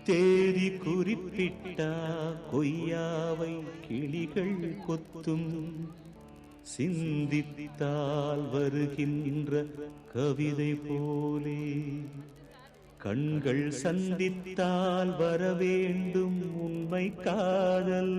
தேதி குறிப்பிட்டா கொய்யாவை கிளிகள் கொத்தும் சிந்தித்தால் வருகின்ற கவிதை போலே கண்கள் சந்தித்தால் வரவேண்டும் உண்மை காதல்.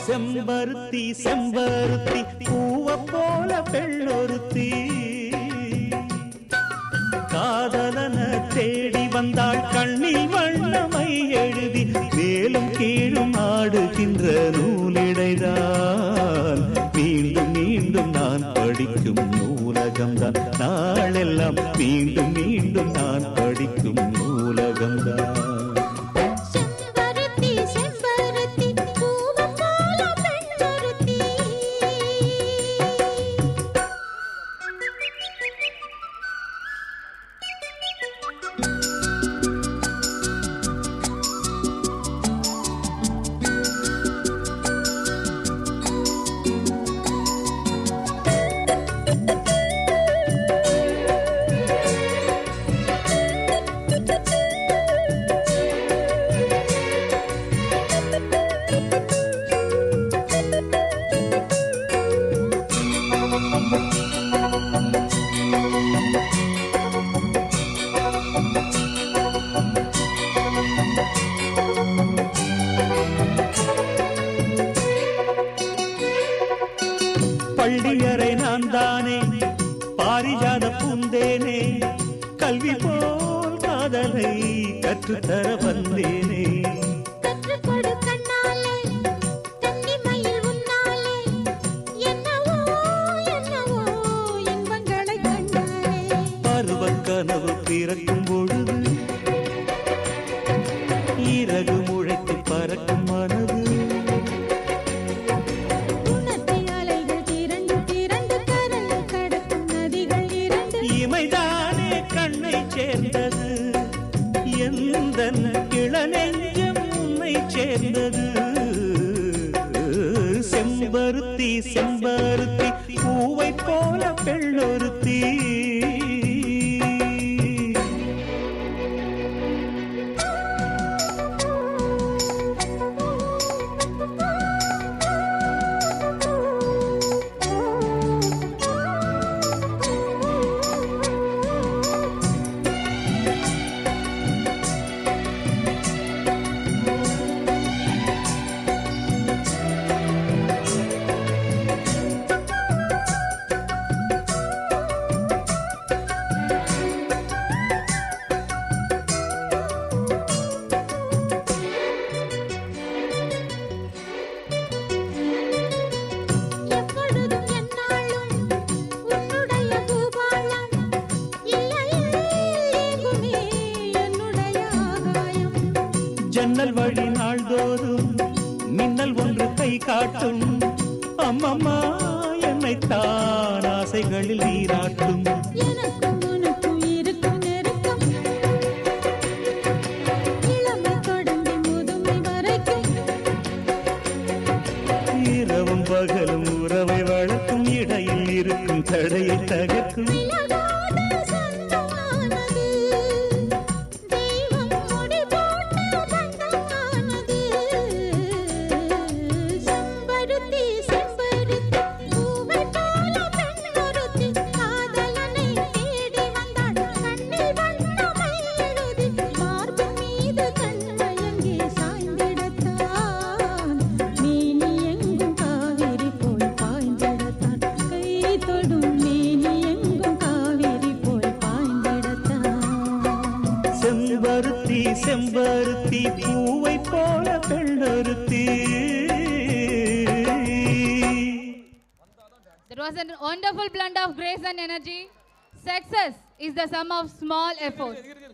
செம்பருத்தி செம்பருத்தி பூவ போல பெண்ணொருத்தி காதலன தேடி வந்தாள் கண்ணில் வண்ணமை எழுதி மேலும் கீழும் ஆடுகின்ற நூலிடைதான் மீண்டும் மீண்டும் நான் படிக்கும் நூலகம்தான் நாளெல்லாம் மீண்டும் மீண்டும் நான் படிக்கும் நூலகம்தான். பள்ளியறை நான் தானே பாரிஜாத பூந்தேனே கல்வி போல் காதலை கற்றுத்தர வந்தேனே. பருவக் கனவு பிறக்கும் பொழுது இறகு முளைத்து பறக்கும் மனது இமைதானே கண்ணை சேர்ந்தது எந்த இளநெஞ்சம் உன்னை சேர்ந்தது. செம்பருத்தி செம்பருத்தி பூவை போல பெண்ணொருத்தி ஜன்னல் வழி நாள்தோறும் மின்னல் ஒன்று கை காட்டும் அம்மம்மா என்னைத்தான் ஆசைகளில் நீராட்டும். இரவும் பகலும் உறவை வளர்க்கும் இடையில் இருக்கும் தடையை தகர்க்கும். செம்பருத்தி செம்பருத்தி பூவை போல பெண்ணொருத்தி. That was a wonderful blend of grace and energy. Success is the sum of small efforts.